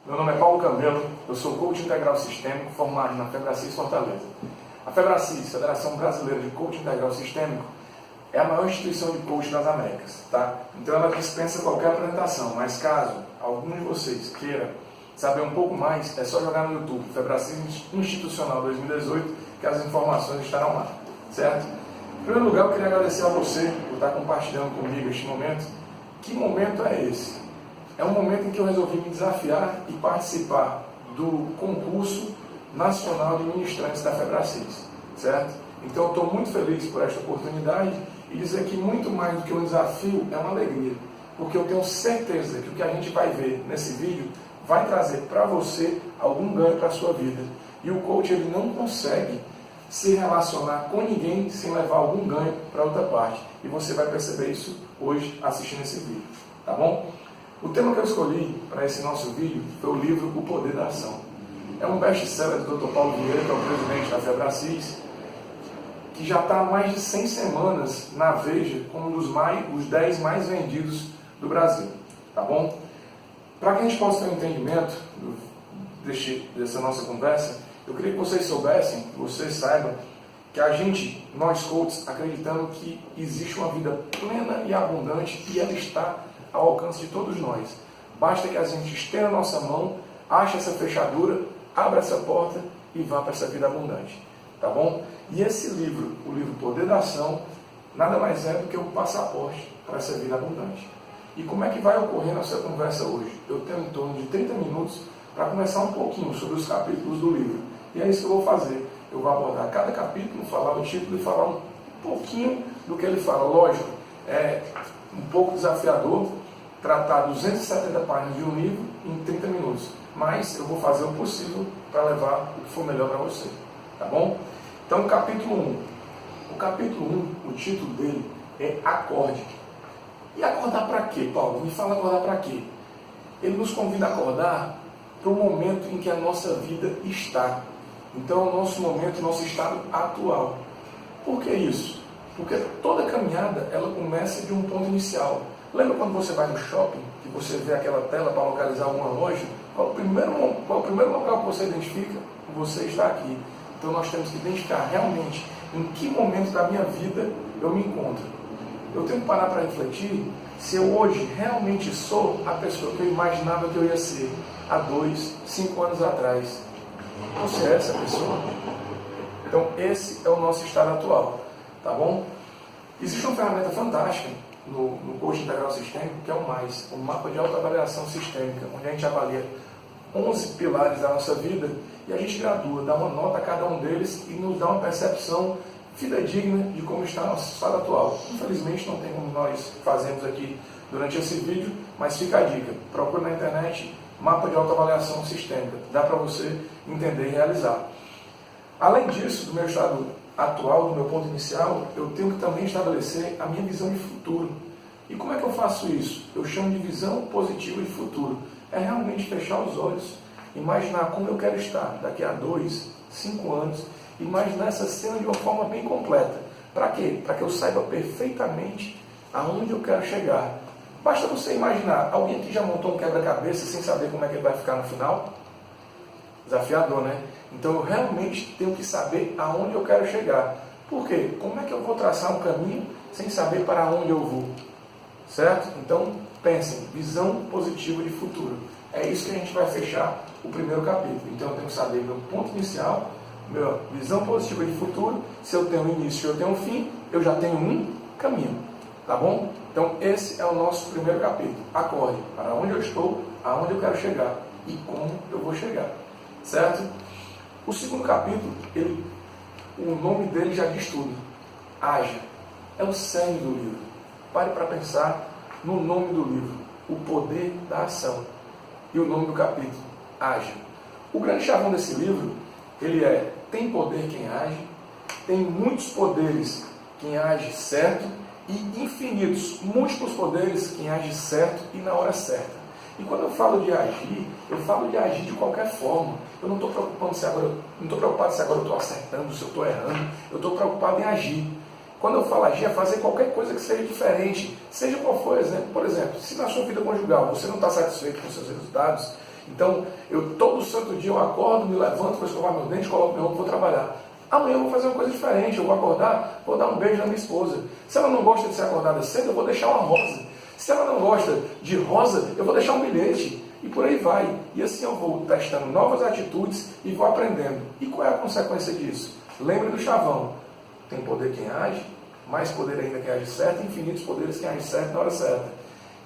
Meu nome é Paulo Camelo, eu sou coach integral sistêmico formado na Febracis Fortaleza. A Febracis, Federação Brasileira de Coaching Integral Sistêmico, é a maior instituição de coaching das Américas, tá? Então ela dispensa qualquer apresentação, mas caso algum de vocês queira saber um pouco mais, é só jogar no YouTube, Febracis Institucional 2018, que as informações estarão lá, certo? Em primeiro lugar, eu queria agradecer a você por estar compartilhando comigo este momento. Que momento é esse? É um momento em que eu resolvi me desafiar e participar do concurso nacional de ministrantes da Febracis, certo? Então eu estou muito feliz por esta oportunidade e dizer que muito mais do que um desafio é uma alegria, porque eu tenho certeza que o que a gente vai ver nesse vídeo vai trazer para você algum ganho para a sua vida. E o coach ele não consegue se relacionar com ninguém sem levar algum ganho para outra parte. E você vai perceber isso hoje assistindo esse vídeo, tá bom? O tema que eu escolhi para esse nosso vídeo foi o livro O Poder da Ação. É um best-seller do Dr. Paulo Vieira, que é o presidente da Febracis, que já está há mais de 100 semanas na Veja como os 10 mais vendidos do Brasil, tá bom? Para que a gente possa ter um entendimento dessa nossa conversa, eu queria que vocês soubessem, que vocês saibam, que nós coaches, acreditamos que existe uma vida plena e abundante e ela está ao alcance de todos nós. Basta que a gente esteja na nossa mão, ache essa fechadura, abra essa porta e vá para essa vida abundante, tá bom? E esse livro, o livro Poder da Ação, nada mais é do que um passaporte para essa vida abundante. E como é que vai ocorrer nossa conversa hoje? Eu tenho em torno de 30 minutos para conversar um pouquinho sobre os capítulos do livro. E é isso que eu vou fazer. Eu vou abordar cada capítulo, falar o título e falar um pouquinho do que ele fala. Lógico, é um pouco desafiador tratar 270 páginas de um livro em 30 minutos. Mas eu vou fazer o possível para levar o que for melhor para você. Tá bom? Então, capítulo 1. O capítulo 1, o título dele é Acorde. E acordar para quê, Paulo? Me fala acordar para quê? Ele nos convida a acordar para o momento em que a nossa vida está. Então, o nosso momento, o nosso estado atual. Por que isso? Porque toda caminhada, ela começa de um ponto inicial. Lembra quando você vai no shopping, que você vê aquela tela para localizar uma loja? Qual é o primeiro local que você identifica? Você está aqui. Então, nós temos que identificar realmente em que momento da minha vida eu me encontro. Eu tenho que parar para refletir se eu hoje realmente sou a pessoa que eu imaginava que eu ia ser há 2, 5 anos atrás. Você é essa pessoa? Então, esse é o nosso estado atual, tá bom? Existe uma ferramenta fantástica no Coaching Integral Sistêmico, que é o MAIS, o Mapa de Autoavaliação Sistêmica, onde a gente avalia 11 pilares da nossa vida e a gente gradua, dá uma nota a cada um deles e nos dá uma percepção fidedigna de como está o nosso estado atual. Infelizmente não tem como nós fazermos aqui durante esse vídeo, mas fica a dica, procure na internet Mapa de Autoavaliação Sistêmica, dá para você entender e realizar. Além disso, do meu estado atual, do meu ponto inicial, eu tenho que também estabelecer a minha visão de futuro. E como é que eu faço isso? Eu chamo de visão positiva de futuro. É realmente fechar os olhos, imaginar como eu quero estar daqui a 2, 5 anos, imaginar essa cena de uma forma bem completa. Para quê? Para que eu saiba perfeitamente aonde eu quero chegar. Basta você imaginar, alguém que já montou um quebra-cabeça sem saber como é que ele vai ficar no final? Desafiador, né? Então eu realmente tenho que saber aonde eu quero chegar. Por quê? Como é que eu vou traçar um caminho sem saber para onde eu vou? Certo? Então pensem, visão positiva de futuro. É isso que a gente vai fechar o primeiro capítulo. Então eu tenho que saber meu ponto inicial, minha visão positiva de futuro. Se eu tenho um início e eu tenho um fim, eu já tenho um caminho. Tá bom? Então esse é o nosso primeiro capítulo. Acorde para onde eu estou, aonde eu quero chegar e como eu vou chegar. Certo? O segundo capítulo, o nome dele já diz tudo. Haja. É o cerne do livro. Pare para pensar no nome do livro. O Poder da Ação. E o nome do capítulo, Haja. O grande chavão desse livro, ele é: tem poder quem age, tem muitos poderes quem age certo e infinitos, múltiplos poderes quem age certo e na hora certa. E quando eu falo de agir, eu falo de agir de qualquer forma. Eu não estou preocupado se agora eu estou acertando, se eu estou errando. Eu estou preocupado em agir. Quando eu falo agir, é fazer qualquer coisa que seja diferente. Seja qual for o exemplo. Por exemplo, se na sua vida conjugal você não está satisfeito com seus resultados Então, todo santo dia eu acordo, me levanto, vou escovar meu dente, coloco meu roupa e vou trabalhar. Amanhã eu vou fazer uma coisa diferente, eu vou acordar, vou dar um beijo na minha esposa. Se ela não gosta de ser acordada cedo, eu vou deixar uma rosa. Se ela não gosta de rosa, eu vou deixar um bilhete. E por aí vai. E assim eu vou testando novas atitudes e vou aprendendo. E qual é a consequência disso? Lembre do chavão. Tem poder quem age, mais poder ainda quem age certo, infinitos poderes quem age certo na hora certa.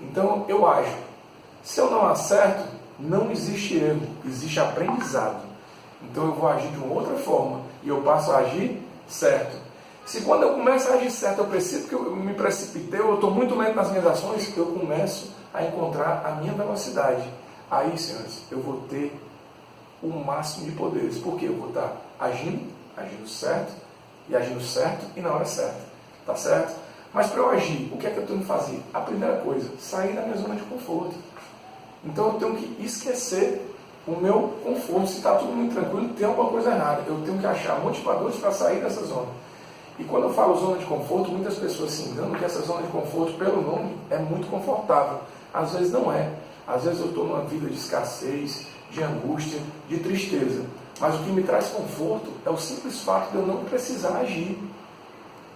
Então eu ajo. Se eu não acerto, não existe erro, existe aprendizado. Então eu vou agir de uma outra forma e eu passo a agir certo. Se quando eu começo a agir certo, eu percebo que eu me precipitei, eu estou muito lento nas minhas ações, eu começo a encontrar a minha velocidade. Aí, senhores, eu vou ter o máximo de poderes. Porque eu vou estar agindo certo, e agindo certo e na hora certa. Tá certo? Mas para eu agir, o que é que eu tenho que fazer? A primeira coisa, sair da minha zona de conforto. Então eu tenho que esquecer o meu conforto. Se está tudo muito tranquilo, tem alguma coisa errada. Eu tenho que achar motivadores para sair dessa zona. E quando eu falo zona de conforto, muitas pessoas se enganam que essa zona de conforto, pelo nome, é muito confortável. Às vezes não é. Às vezes eu estou numa vida de escassez, de angústia, de tristeza. Mas o que me traz conforto é o simples fato de eu não precisar agir.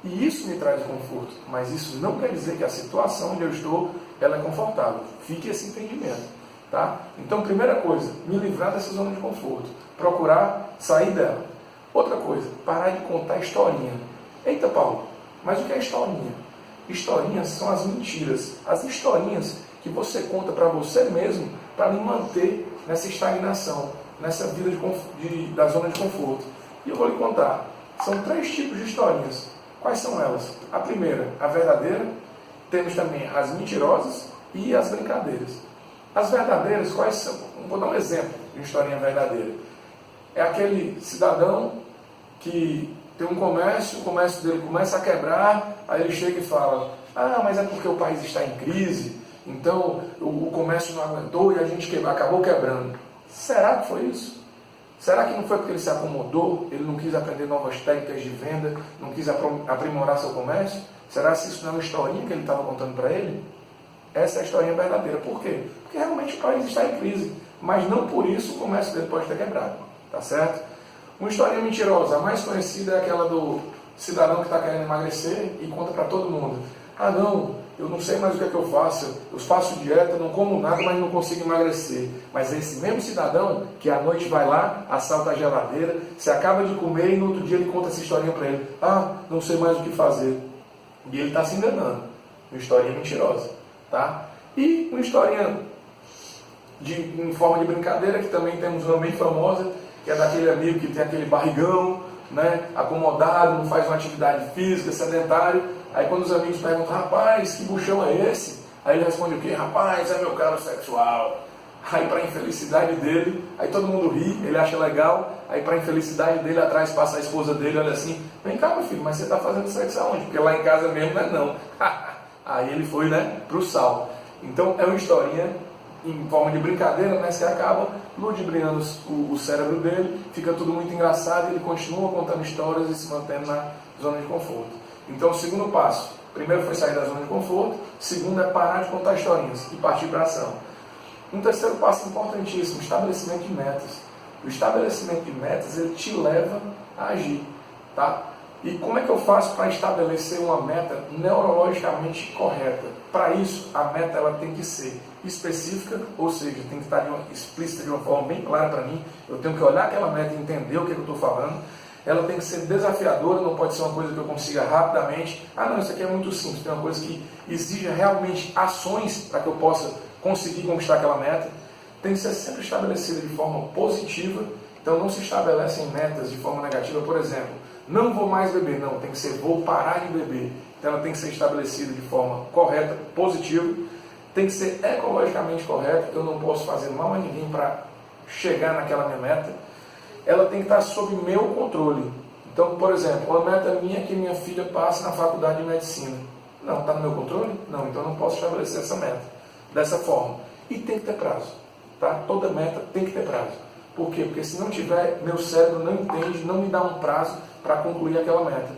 E isso me traz conforto. Mas isso não quer dizer que a situação onde eu estou, ela é confortável. Fique esse entendimento. Tá? Então, primeira coisa, me livrar dessa zona de conforto. Procurar sair dela. Outra coisa, parar de contar historinha. Eita, Paulo, mas o que é historinha? Historinhas são as mentiras. As historinhas que você conta para você mesmo para lhe manter nessa estagnação, nessa vida da zona de conforto. E eu vou lhe contar. São 3 tipos de historinhas. Quais são elas? A primeira, a verdadeira. Temos também as mentirosas e as brincadeiras. As verdadeiras, quais são? Vou dar um exemplo de uma historinha verdadeira. É aquele cidadão que tem um comércio, o comércio dele começa a quebrar, aí ele chega e fala, mas é porque o país está em crise, então o comércio não aguentou e a gente acabou quebrando. Será que foi isso? Será que não foi porque ele se acomodou, ele não quis aprender novas técnicas de venda, não quis aprimorar seu comércio? Será que isso não é uma historinha que ele estava contando para ele? Essa é a historinha verdadeira. Por quê? Porque realmente o país está em crise, mas não por isso o comércio dele pode ter quebrado. Tá certo? Uma historinha mentirosa, a mais conhecida é aquela do cidadão que está querendo emagrecer e conta para todo mundo. Não, eu não sei mais o que é que eu faço dieta, não como nada, mas não consigo emagrecer. Mas é esse mesmo cidadão que à noite vai lá, assalta a geladeira, se acaba de comer e no outro dia ele conta essa historinha para ele. Não sei mais o que fazer. E ele está se enganando. Uma historinha mentirosa. Tá? E uma historinha em forma de brincadeira, que também temos uma bem famosa, que é daquele amigo que tem aquele barrigão, né, acomodado, não faz uma atividade física, sedentário. Aí quando os amigos perguntam, rapaz, que buchão é esse? Aí ele responde o quê? Rapaz, é meu caro sexual. Aí para a infelicidade dele, aí todo mundo ri, ele acha legal, aí para a infelicidade dele, atrás passa a esposa dele, olha assim, vem cá meu filho, mas você está fazendo sexo aonde? Porque lá em casa mesmo não é não. Aí ele foi, pro sal. Então é uma historinha em forma de brincadeira, mas que acaba ludibriando o cérebro dele, fica tudo muito engraçado e ele continua contando histórias e se mantendo na zona de conforto. Então o segundo passo, primeiro foi sair da zona de conforto, segundo é parar de contar historinhas e partir para a ação. Um terceiro passo importantíssimo, estabelecimento de metas. O estabelecimento de metas, ele te leva a agir, tá? E como é que eu faço para estabelecer uma meta neurologicamente correta? Para isso, a meta ela tem que ser específica, ou seja, tem que estar explícita de uma forma bem clara para mim. Eu tenho que olhar aquela meta e entender o que eu estou falando. Ela tem que ser desafiadora, não pode ser uma coisa que eu consiga rapidamente. Não, isso aqui é muito simples. Tem uma coisa que exija realmente ações para que eu possa conseguir conquistar aquela meta. Tem que ser sempre estabelecida de forma positiva. Então não se estabelecem metas de forma negativa, por exemplo, não vou mais beber, não, tem que ser vou parar de beber. Então ela tem que ser estabelecida de forma correta, positiva, tem que ser ecologicamente correta, eu não posso fazer mal a ninguém para chegar naquela minha meta. Ela tem que estar sob meu controle. Então, por exemplo, uma meta minha é que minha filha passe na faculdade de medicina. Não, está no meu controle? Não, então eu não posso estabelecer essa meta dessa forma. E tem que ter prazo. Tá? Toda meta tem que ter prazo. Por quê? Porque se não tiver, meu cérebro não entende, não me dá um prazo para concluir aquela meta.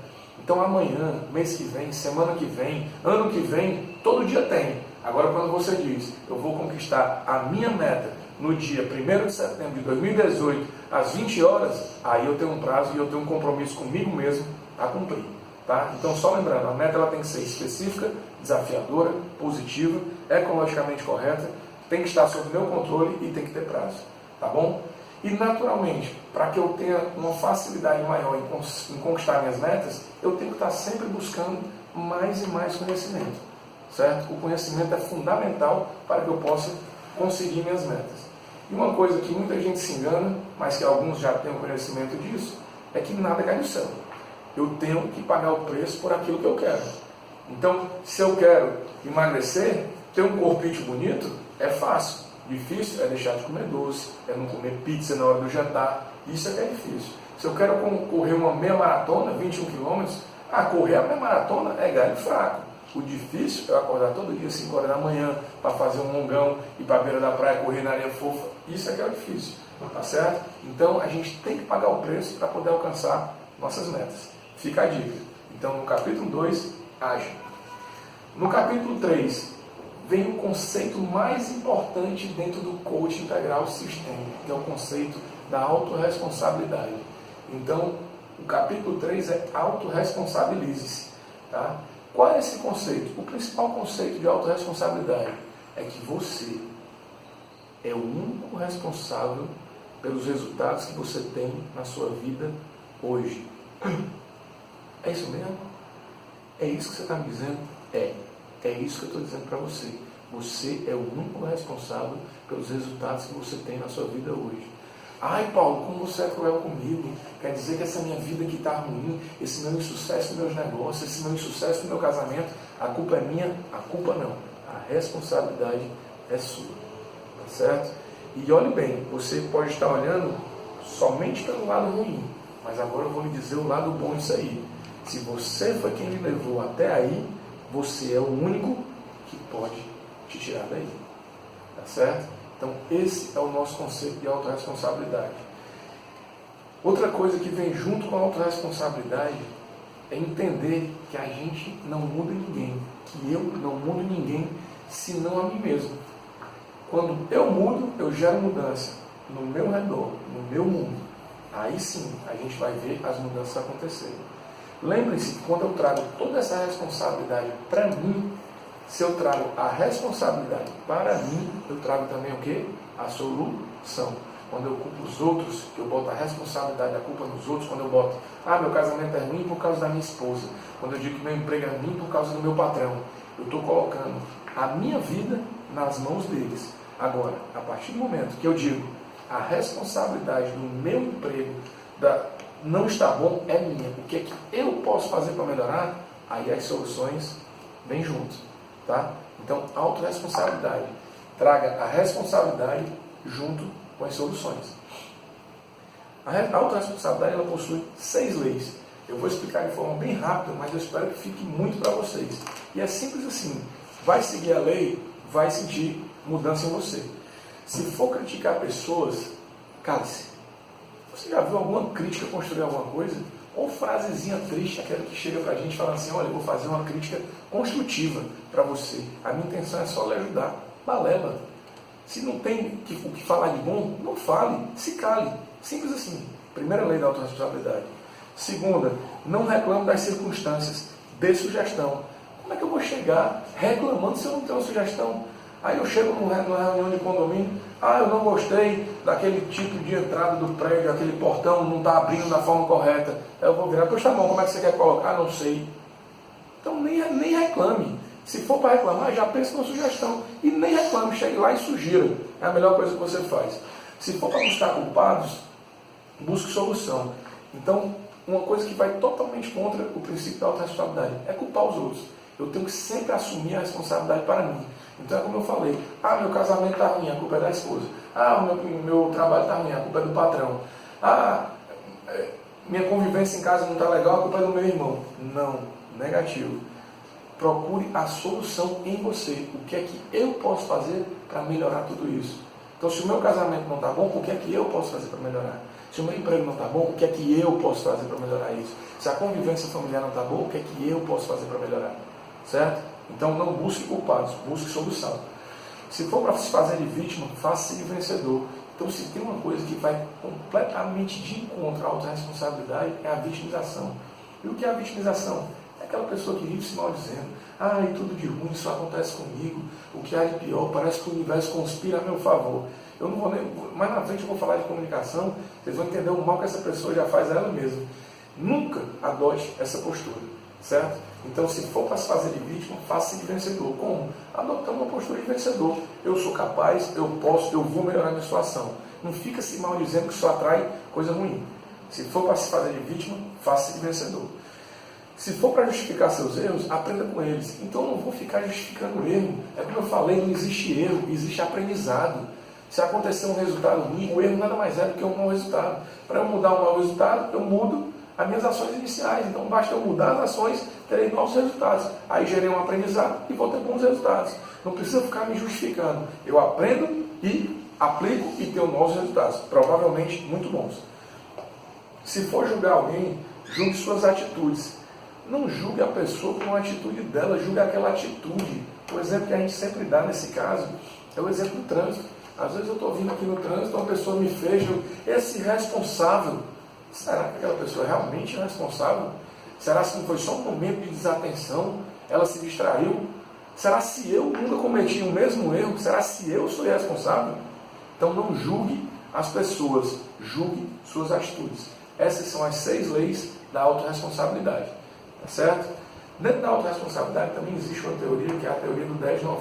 Então amanhã, mês que vem, semana que vem, ano que vem, todo dia tem. Agora quando você diz, eu vou conquistar a minha meta no dia 1º de setembro de 2018, às 20 horas, aí eu tenho um prazo e eu tenho um compromisso comigo mesmo a cumprir. Tá? Então, só lembrando, a meta ela tem que ser específica, desafiadora, positiva, ecologicamente correta, tem que estar sob meu controle e tem que ter prazo. Tá bom? E, naturalmente, para que eu tenha uma facilidade maior em conquistar minhas metas, eu tenho que estar sempre buscando mais e mais conhecimento. Certo? O conhecimento é fundamental para que eu possa conseguir minhas metas. E uma coisa que muita gente se engana, mas que alguns já têm conhecimento disso, é que nada cai do céu. Eu tenho que pagar o preço por aquilo que eu quero. Então, se eu quero emagrecer, ter um corpite bonito, é fácil. Difícil é deixar de comer doce, é não comer pizza na hora do jantar. Isso é que é difícil. Se eu quero correr uma meia maratona, 21 km, correr a meia maratona é galho fraco. O difícil é eu acordar todo dia às 5 horas da manhã para fazer um longão, ir para a beira da praia, correr na areia fofa. Isso é que é o difícil. Tá certo? Então, a gente tem que pagar o preço para poder alcançar nossas metas. Fica a dica. Então, no capítulo 2, haja. No capítulo 3, vem o conceito mais importante dentro do coaching integral sistêmico, que é o conceito da autorresponsabilidade. Então, o capítulo 3 é autorresponsabilize-se. Tá? Qual é esse conceito? O principal conceito de autorresponsabilidade é que você é o único responsável pelos resultados que você tem na sua vida hoje. É isso mesmo? É isso que você está me dizendo? É isso que eu estou dizendo para você. Você é o único responsável pelos resultados que você tem na sua vida hoje. Ai, Paulo, como você é cruel comigo? Quer dizer que essa minha vida aqui está ruim, esse meu insucesso nos meus negócios, esse meu insucesso no meu casamento, a culpa é minha? A culpa não. A responsabilidade é sua. Tá certo? E olhe bem, você pode estar olhando somente pelo lado ruim, mas agora eu vou lhe dizer o lado bom disso aí. Se você foi quem me levou até aí, você é o único que pode te tirar daí. Tá certo? Então, esse é o nosso conceito de autorresponsabilidade. Outra coisa que vem junto com a autorresponsabilidade é entender que a gente não muda ninguém, que eu não mudo ninguém, senão a mim mesmo. Quando eu mudo, eu gero mudança no meu redor, no meu mundo. Aí sim, a gente vai ver as mudanças acontecerem. Lembre-se que quando eu trago toda essa responsabilidade para mim, se eu trago a responsabilidade para mim, eu trago também o quê? A solução. Quando eu culpo os outros, que eu boto a responsabilidade, a culpa nos outros, quando eu boto, meu casamento é ruim por causa da minha esposa, quando eu digo que meu emprego é ruim por causa do meu patrão, eu estou colocando a minha vida nas mãos deles. Agora, a partir do momento que eu digo, a responsabilidade do meu emprego não está bom, é minha. O que é que eu posso fazer para melhorar? Aí as soluções vêm junto. Tá? Então, autorresponsabilidade. Traga a responsabilidade junto com as soluções. A autorresponsabilidade ela possui 6 leis. Eu vou explicar de forma bem rápida, mas eu espero que fique muito para vocês. E é simples assim. Vai seguir a lei, vai sentir mudança em você. Se for criticar pessoas, cale-se. Você já viu alguma crítica construir alguma coisa? Ou frasezinha triste, aquela que chega pra gente falando assim, olha, eu vou fazer uma crítica construtiva para você. A minha intenção é só lhe ajudar. Balela. Se não tem o que falar de bom, não fale, se cale. Simples assim. Primeira lei da autorresponsabilidade. Segunda, não reclame das circunstâncias. Dê sugestão. Como é que eu vou chegar reclamando se eu não tenho uma sugestão? Aí eu chego numa reunião de condomínio, eu não gostei daquele tipo de entrada do prédio, aquele portão não está abrindo da forma correta. Aí eu vou virar, pois tá bom, como é que você quer colocar? Não sei. Então nem reclame. Se for para reclamar, já pense numa sugestão. E nem reclame, chegue lá e sugira. É a melhor coisa que você faz. Se for para buscar culpados, busque solução. Então, uma coisa que vai totalmente contra o princípio da autorresponsabilidade é culpar os outros. Eu tenho que sempre assumir a responsabilidade para mim. Então é como eu falei, meu casamento está ruim, a culpa é da esposa. O meu trabalho está ruim, a culpa é do patrão. Minha convivência em casa não está legal, a culpa é do meu irmão. Não, negativo. Procure a solução em você. O que é que eu posso fazer para melhorar tudo isso? Então, se o meu casamento não está bom, o que é que eu posso fazer para melhorar? Se o meu emprego não está bom, o que é que eu posso fazer para melhorar isso? Se a convivência familiar não está boa, o que é que eu posso fazer para melhorar? Certo? Então, não busque culpados, busque solução. Se for para se fazer de vítima, faça-se de vencedor. Então, se tem uma coisa que vai completamente de encontro à autorresponsabilidade, é a vitimização. E o que é a vitimização? É aquela pessoa que vive se maldizendo. Ai, tudo de ruim, isso acontece comigo. O que há de pior, parece que o universo conspira a meu favor. Eu não vou nem... Mais na frente eu vou falar de comunicação, vocês vão entender o mal que essa pessoa já faz a ela mesma. Nunca adote essa postura, certo? Então, se for para se fazer de vítima, faça-se de vencedor. Como? Adotando uma postura de vencedor. Eu sou capaz, eu posso, eu vou melhorar a minha situação. Não fica se maldizendo que isso atrai coisa ruim. Se for para se fazer de vítima, faça-se de vencedor. Se for para justificar seus erros, aprenda com eles. Então, eu não vou ficar justificando o erro. É como eu falei, não existe erro, existe aprendizado. Se acontecer um resultado ruim, o erro nada mais é do que um mau resultado. Para eu mudar um mau resultado, eu mudo as minhas ações iniciais. Então, basta eu mudar as ações, terei novos resultados. Aí gerei um aprendizado e vou ter bons resultados. Não precisa ficar me justificando. Eu aprendo e aplico e tenho novos resultados. Provavelmente muito bons. Se for julgar alguém, julgue suas atitudes. Não julgue a pessoa com a atitude dela, julgue aquela atitude. O exemplo que a gente sempre dá nesse caso é o exemplo do trânsito. Às vezes eu estou vindo aqui no trânsito, uma pessoa me fez, esse irresponsável. Será que aquela pessoa é realmente irresponsável? Será que não foi só um momento de desatenção? Ela se distraiu? Será se eu nunca cometi o mesmo erro? Será se eu sou irresponsável? Então não julgue as pessoas, julgue suas atitudes. Essas são as 6 leis da autorresponsabilidade. Tá certo? Dentro da autorresponsabilidade também existe uma teoria, que é a teoria do 10-90,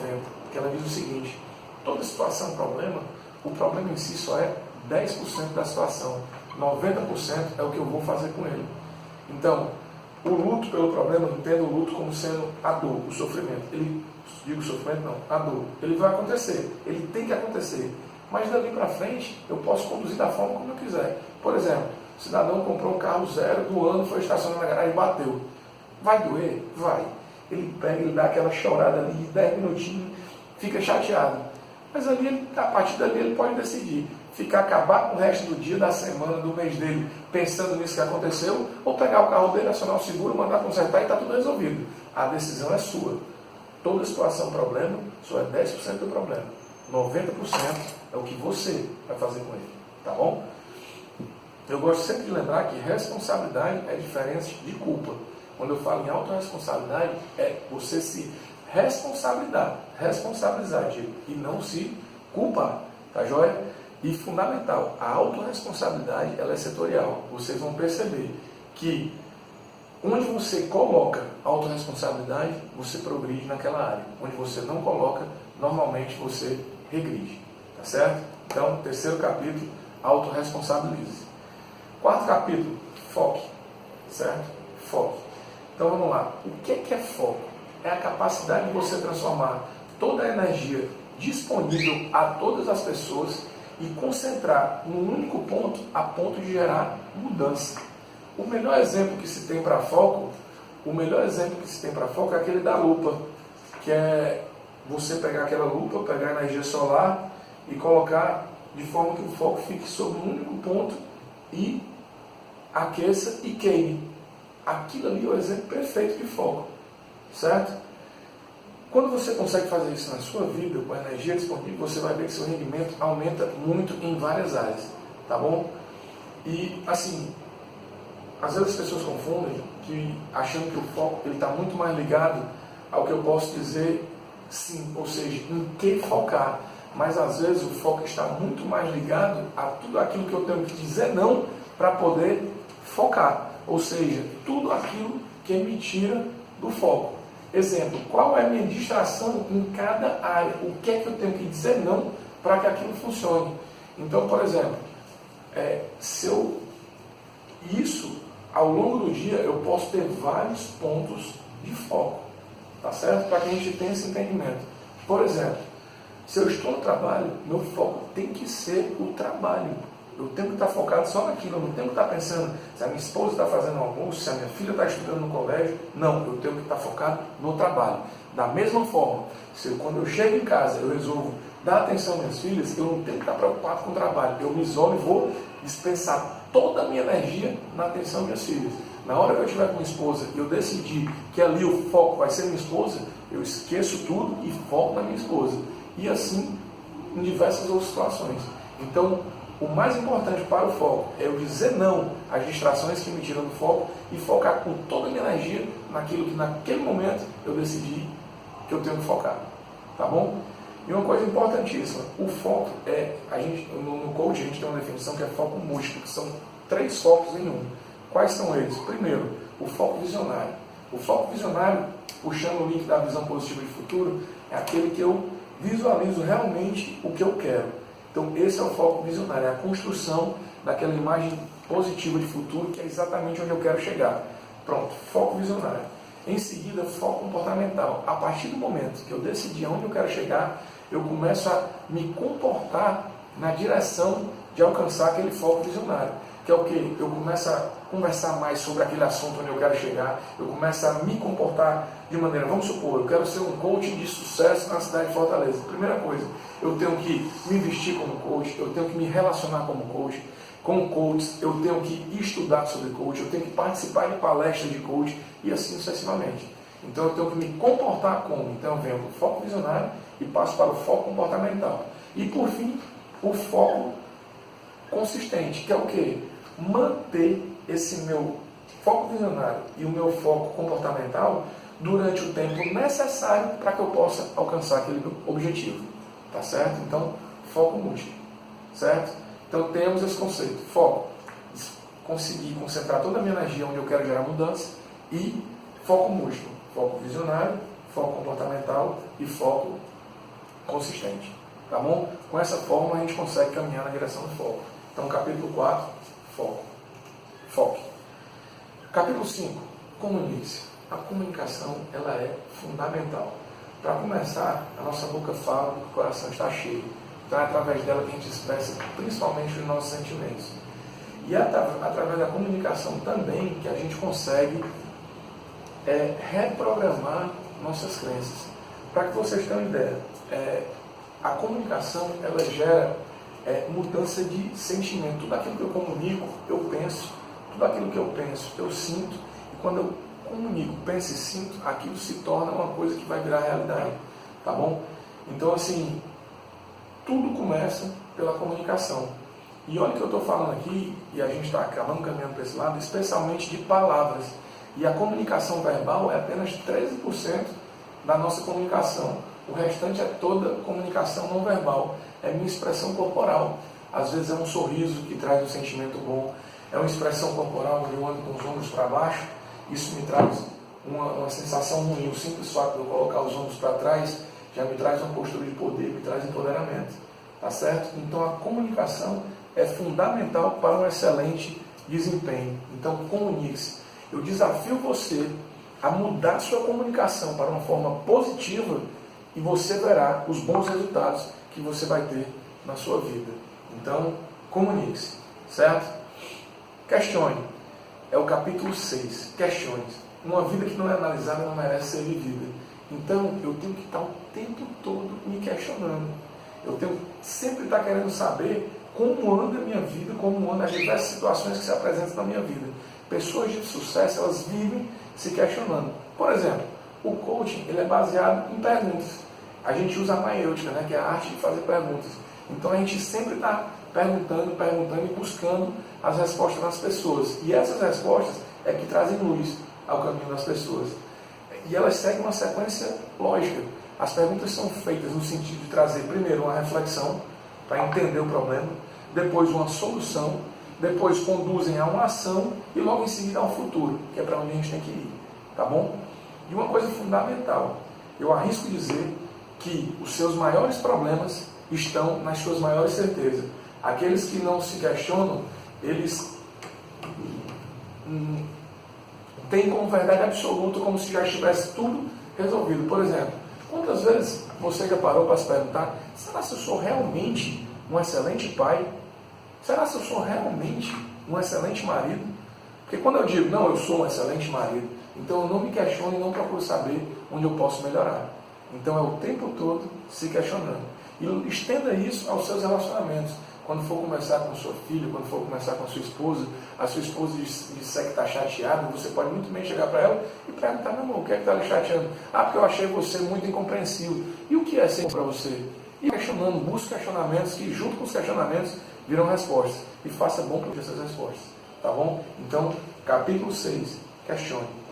que ela diz o seguinte: toda situação é problema, o problema em si só é 10% da situação, 90% é o que eu vou fazer com ele. Então, o luto pelo problema, não entendo o luto como sendo a dor, o sofrimento. Digo sofrimento não, a dor. Ele vai acontecer, ele tem que acontecer. Mas dali para frente, eu posso conduzir da forma como eu quiser. Por exemplo, o cidadão comprou um carro zero do ano, foi estacionado na garagem e bateu. Vai doer? Vai. Ele pega, ele dá aquela chorada ali de 10 minutinhos, fica chateado. Mas ali, a partir dali, ele pode decidir acabar com o resto do dia, da semana, do mês dele, pensando nisso que aconteceu, ou pegar o carro dele, acionar o seguro, mandar consertar e está tudo resolvido. A decisão é sua. Toda situação problema, só é 10% do problema. 90% é o que você vai fazer com ele. Tá bom? Eu gosto sempre de lembrar que responsabilidade é diferente de culpa. Quando eu falo em autorresponsabilidade, é você se responsabilizar, e não se culpar. Tá joia? E fundamental, a autorresponsabilidade ela é setorial. Vocês vão perceber que onde você coloca a autorresponsabilidade, você progride naquela área. Onde você não coloca, normalmente você regride. Tá certo? Então, 3º capítulo, autorresponsabilize. 4º capítulo, foque. Certo? Foque. Então vamos lá. O que é foco? É a capacidade de você transformar toda a energia disponível a todas as pessoas e concentrar num único ponto a ponto de gerar mudança. O melhor exemplo que se tem para foco, é aquele da lupa, que é você pegar aquela lupa, pegar a energia solar e colocar de forma que o foco fique sobre um único ponto e aqueça e queime. Aquilo ali é o exemplo perfeito de foco, certo? Quando você consegue fazer isso na sua vida, com a energia disponível, você vai ver que seu rendimento aumenta muito em várias áreas, tá bom? E, assim, às vezes as pessoas confundem, achando que o foco está muito mais ligado ao que eu posso dizer sim, ou seja, em que focar. Mas, às vezes, o foco está muito mais ligado a tudo aquilo que eu tenho que dizer não para poder focar. Ou seja, tudo aquilo que me tira do foco. Exemplo, qual é a minha distração em cada área? O que é que eu tenho que dizer não para que aquilo funcione? Então, por exemplo, isso, ao longo do dia, eu posso ter vários pontos de foco, tá certo? Para que a gente tenha esse entendimento. Por exemplo, se eu estou no trabalho, meu foco tem que ser o trabalho. Eu tenho que estar focado só naquilo, eu não tenho que estar pensando se a minha esposa está fazendo almoço, se a minha filha está estudando no colégio. Não, eu tenho que estar focado no trabalho. Da mesma forma, quando eu chego em casa, eu resolvo dar atenção às minhas filhas, eu não tenho que estar preocupado com o trabalho. Eu me isolo e vou dispensar toda a minha energia na atenção às minhas filhas. Na hora que eu estiver com minha esposa e eu decidir que ali o foco vai ser minha esposa, eu esqueço tudo e foco na minha esposa. E assim, em diversas outras situações. Então, o mais importante para o foco é eu dizer não às distrações que me tiram do foco e focar com toda a minha energia naquilo que naquele momento eu decidi que eu tenho que focar. Tá bom? E uma coisa importantíssima, o foco no coaching a gente tem uma definição que é foco múltiplo, que são 3 focos em um. Quais são eles? Primeiro, o foco visionário. O foco visionário, puxando o link da visão positiva de futuro, é aquele que eu visualizo realmente o que eu quero. Então esse é o foco visionário, é a construção daquela imagem positiva de futuro, que é exatamente onde eu quero chegar. Pronto, foco visionário. Em seguida, foco comportamental. A partir do momento que eu decidi aonde eu quero chegar, eu começo a me comportar na direção de alcançar aquele foco visionário. Que é o quê? Eu começo a conversar mais sobre aquele assunto onde eu quero chegar, eu começo a me comportar de maneira, vamos supor, eu quero ser um coach de sucesso na cidade de Fortaleza. Primeira coisa, eu tenho que me vestir como coach, eu tenho que me relacionar como coach, com coaches, eu tenho que estudar sobre coach, eu tenho que participar de palestras de coach e assim sucessivamente. Então eu tenho que me comportar como. Então eu venho do foco visionário e passo para o foco comportamental. E por fim, o foco consistente, que é o quê? Manter esse meu foco visionário e o meu foco comportamental durante o tempo necessário para que eu possa alcançar aquele objetivo. Tá certo? Então, foco múltiplo. Certo? Então temos esse conceito, foco, conseguir concentrar toda a minha energia onde eu quero gerar mudança, e foco múltiplo, foco visionário, foco comportamental e foco consistente. Tá bom? Com essa forma a gente consegue caminhar na direção do foco. Então capítulo 4, foco. Foque. Capítulo 5, comunique-se. A comunicação ela é fundamental. Para começar, a nossa boca fala que o coração está cheio. Então é através dela que a gente expressa principalmente os nossos sentimentos. E é através da comunicação também que a gente consegue reprogramar nossas crenças. Para que vocês tenham uma ideia, a comunicação ela gera mudança de sentimento. Tudo aquilo que eu comunico, eu penso. Tudo aquilo que eu penso, eu sinto. E quando eu comunico, penso e sinto, aquilo se torna uma coisa que vai virar realidade. Tá bom? Então, assim, tudo começa pela comunicação. E olha o que eu estou falando aqui, e a gente está acabando caminhando para esse lado, especialmente de palavras. E a comunicação verbal é apenas 13% da nossa comunicação. O restante é toda comunicação não verbal. É minha expressão corporal. Às vezes é um sorriso que traz um sentimento bom. É uma expressão corporal onde eu ando com os ombros para baixo. Isso me traz uma sensação ruim. O simples fato de eu colocar os ombros para trás já me traz uma postura de poder, me traz empoderamento. Tá certo? Então a comunicação é fundamental para um excelente desempenho. Então comunique-se. Eu desafio você a mudar sua comunicação para uma forma positiva e você verá os bons resultados que você vai ter na sua vida. Então, comunique-se. Certo? Questione. É o capítulo 6. Questione. Uma vida que não é analisada não merece ser vivida. Então, eu tenho que estar o tempo todo me questionando. Eu tenho que sempre estar querendo saber como anda a minha vida, como andam as diversas situações que se apresentam na minha vida. Pessoas de sucesso, elas vivem se questionando. Por exemplo, o coaching ele é baseado em perguntas. A gente usa a maiêutica, né, que é a arte de fazer perguntas. Então, a gente sempre está perguntando e buscando as respostas nas pessoas. E essas respostas é que trazem luz ao caminho das pessoas. E elas seguem uma sequência lógica. As perguntas são feitas no sentido de trazer primeiro uma reflexão para entender o problema, depois uma solução, depois conduzem a uma ação e logo em seguida ao futuro, que é para onde a gente tem que ir. Tá bom? E uma coisa fundamental, eu arrisco dizer que os seus maiores problemas estão nas suas maiores certezas. Aqueles que não se questionam, eles têm como verdade absoluta, como se já estivesse tudo resolvido. Por exemplo, quantas vezes você já parou para se perguntar: será que eu sou realmente um excelente pai? Será que eu sou realmente um excelente marido? Porque quando eu digo, não, eu sou um excelente marido, então eu não me questiono e não procuro saber onde eu posso melhorar. Então é o tempo todo se questionando. E estenda isso aos seus relacionamentos. Quando for conversar com sua filha, quando for conversar com a sua esposa disser que está chateada, você pode muito bem chegar para ela e perguntar: meu amor, o que é que está lhe chateando? Ah, porque eu achei você muito incompreensível. E o que é ser para você? E questionando, busque questionamentos que, junto com os questionamentos, viram respostas. E faça bom para essas respostas. Tá bom? Então, capítulo 6, questione.